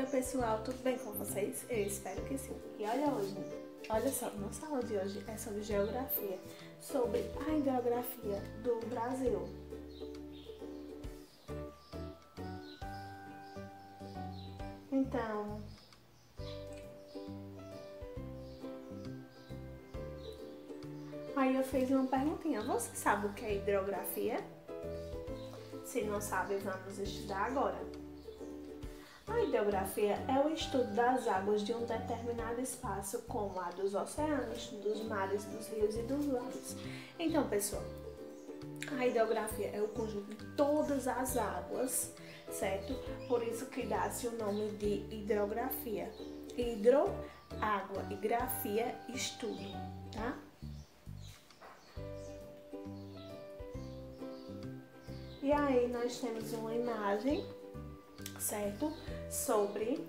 pessoal, tudo bem com vocês? Eu espero que sim. E olha só, nossa aula de hoje é sobre geografia, sobre a hidrografia do Brasil. Então, aí eu fiz uma perguntinha. Você sabe o que é hidrografia? Se não sabe, vamos estudar agora. A hidrografia é o estudo das águas de um determinado espaço, como a dos oceanos, dos mares, dos rios e dos lagos. Então, pessoal, a hidrografia é o conjunto de todas as águas, certo? Por isso que dá-se o nome de hidrografia. Hidro, água, e grafia, estudo, tá? E aí nós temos uma imagem, certo? Sobre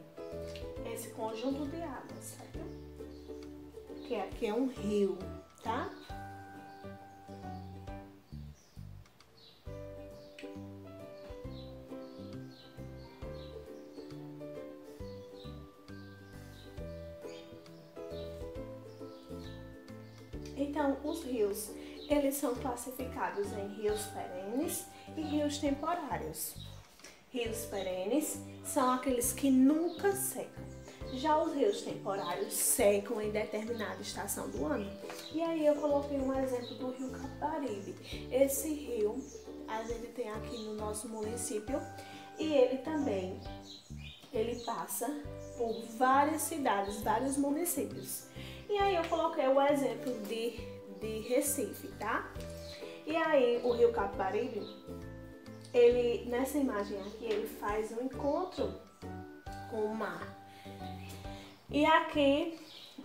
esse conjunto de águas, certo? Que aqui é um rio, tá? Então, os rios, eles são classificados em rios perenes e rios temporários. Rios perenes são aqueles que nunca secam. Já os rios temporários secam em determinada estação do ano. E aí eu coloquei um exemplo do rio Capibaribe. Esse rio a gente tem aqui no nosso município e ele passa por várias cidades, vários municípios. E aí eu coloquei o exemplo de Recife, tá? E aí o rio Capibaribe, nessa imagem aqui, ele faz um encontro com o mar. E aqui,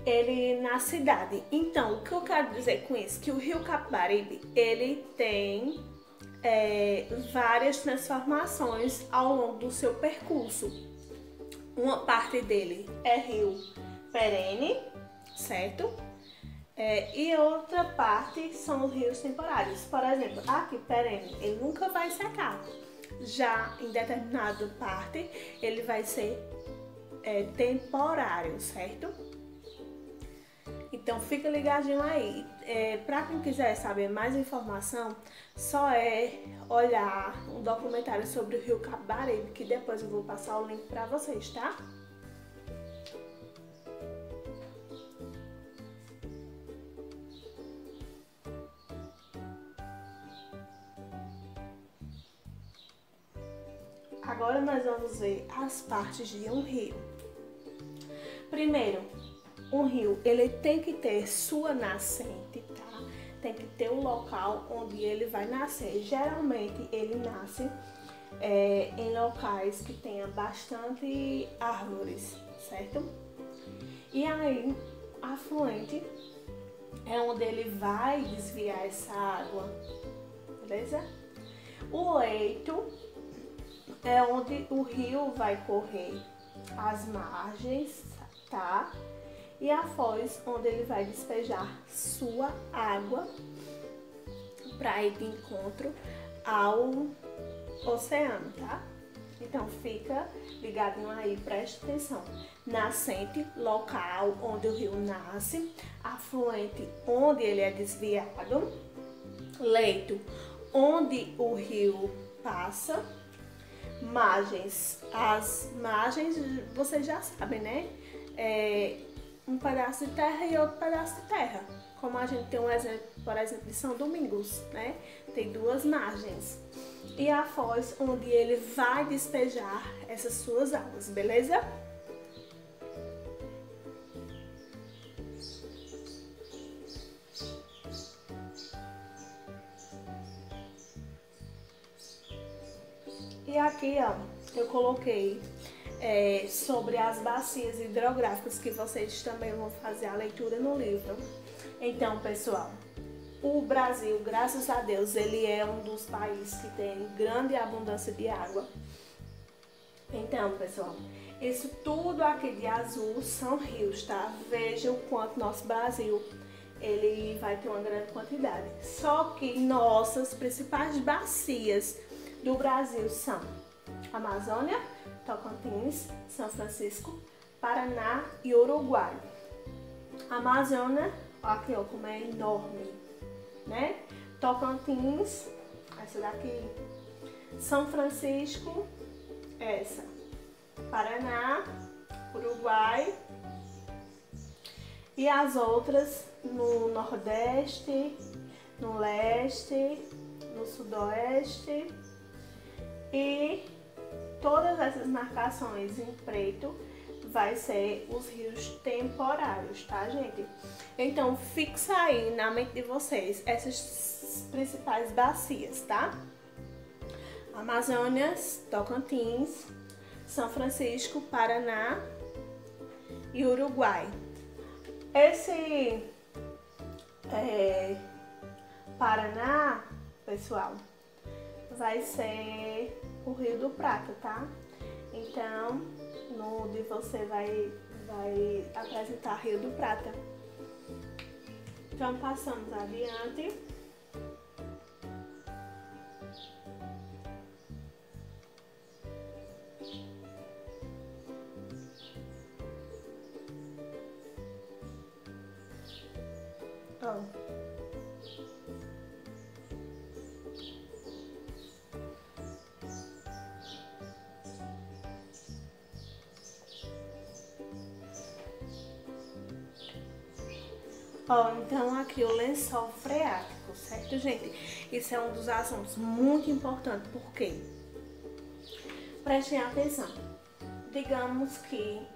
ele na cidade. Então, o que eu quero dizer com isso? Que o rio Capibaribe, ele tem várias transformações ao longo do seu percurso. Uma parte dele é rio perene, certo? E outra parte são os rios temporários. Por exemplo, aqui perene, ele nunca vai secar. Já em determinada parte, ele vai ser temporário, certo? Então fica ligadinho aí. Para quem quiser saber mais informação, só olhar um documentário sobre o rio Capibaribe, que depois eu vou passar o link para vocês, tá? Agora nós vamos ver as partes de um rio. Primeiro, um rio, ele tem que ter sua nascente, tá? Tem que ter o local onde ele vai nascer. Geralmente ele nasce em locais que tenha bastante árvores, certo? E aí, afluente é onde ele vai desviar essa água, beleza? O leito é onde o rio vai correr, as margens, tá? E a foz, onde ele vai despejar sua água para ir de encontro ao oceano, tá? Então fica ligadinho aí, preste atenção. Nascente, local onde o rio nasce. Afluente, onde ele é desviado. Leito, onde o rio passa. Margens, as margens vocês já sabem, né? Um pedaço de terra e outro pedaço de terra. Como a gente tem um exemplo, por exemplo, de São Domingos, né? Tem duas margens. E a foz, onde ele vai despejar essas suas águas, beleza? E aqui, ó, eu coloquei sobre as bacias hidrográficas, que vocês também vão fazer a leitura no livro. Então, pessoal, o Brasil, graças a Deus, ele é um dos países que tem grande abundância de água. Então, pessoal, isso tudo aqui de azul são rios, tá? Veja o quanto nosso Brasil ele vai ter uma grande quantidade. Só que nossas principais bacias do Brasil são Amazônia, Tocantins, São Francisco, Paraná e Uruguai. Amazônia, aqui ó, como é enorme, né? Tocantins, essa daqui. São Francisco, essa. Paraná, Uruguai. E as outras no Nordeste, no Leste, no Sudoeste. E todas essas marcações em preto vai ser os rios temporários, tá, gente? Então, fixa aí na mente de vocês essas principais bacias, tá? Amazonas, Tocantins, São Francisco, Paraná e Uruguai. Esse Paraná, pessoal, vai ser o Rio do Prata, tá? Então, no de você vai apresentar Rio do Prata. Então, passamos adiante. Então aqui o lençol freático, certo, gente? Isso é um dos assuntos muito importantes, porque prestem atenção. Digamos que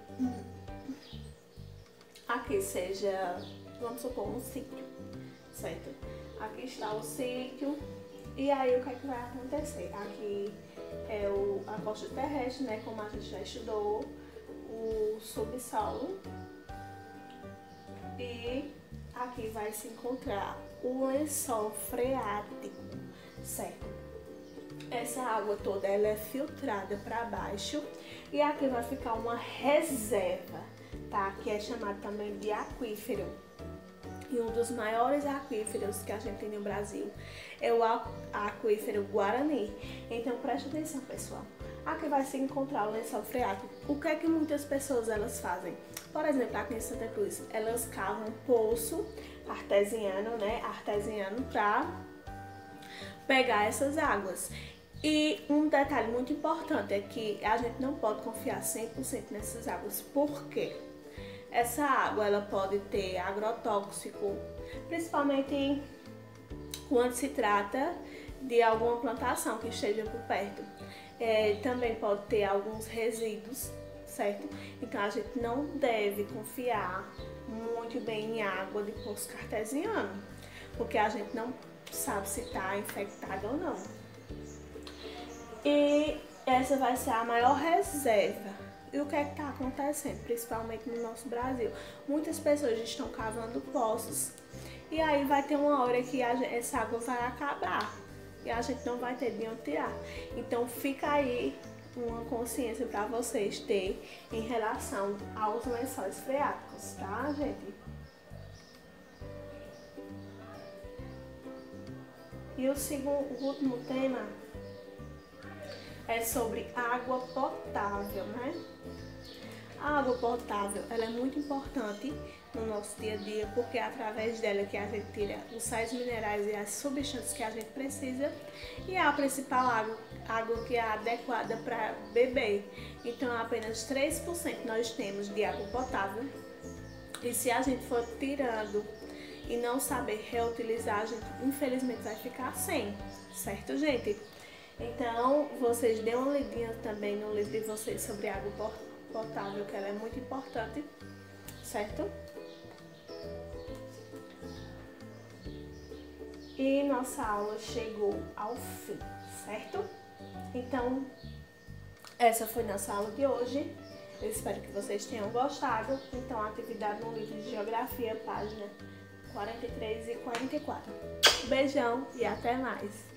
aqui seja, vamos supor, um sítio, certo? Aqui está o sítio, e aí o que é que vai acontecer? Aqui é a costa terrestre, né? Como a gente já estudou, o subsolo, e aqui vai se encontrar o lençol freático, certo? Essa água toda ela é filtrada para baixo, e aqui vai ficar uma reserva, tá? Que é chamado também de aquífero. E um dos maiores aquíferos que a gente tem no Brasil é o aquífero Guarani. Então preste atenção, pessoal. Aqui vai se encontrar o lençol freático. O que é que muitas pessoas elas fazem? Por exemplo, aqui em Santa Cruz, elas cavam um poço artesiano, né? Artesiano, para pegar essas águas. E um detalhe muito importante é que a gente não pode confiar 100% nessas águas. Por quê? Essa água ela pode ter agrotóxico, principalmente quando se trata de alguma plantação que esteja por perto. Também pode ter alguns resíduos, certo? Então a gente não deve confiar muito bem em água de poço artesiano, porque a gente não sabe se está infectado ou não. E essa vai ser a maior reserva. E o que é que está acontecendo, principalmente no nosso Brasil? Muitas pessoas estão cavando poços, e aí vai ter uma hora que essa água vai acabar e a gente não vai ter de onde tirar. Então fica aí uma consciência para vocês ter em relação aos lençóis freáticos, tá, gente? E o último tema é sobre água potável, né? A água potável, ela é muito importante no nosso dia a dia, porque é através dela que a gente tira os sais minerais e as substâncias que a gente precisa, e é a principal água que é adequada para beber. Então apenas 3% nós temos de água potável, e se a gente for tirando e não saber reutilizar, a gente infelizmente vai ficar sem, certo, gente? Então, vocês dêem uma lidinha também no livro de vocês sobre água potável, que ela é muito importante, certo? E nossa aula chegou ao fim, certo? Então, essa foi nossa aula de hoje. Eu espero que vocês tenham gostado. Então, atividade no livro de Geografia, página 43 e 44. Beijão e até mais!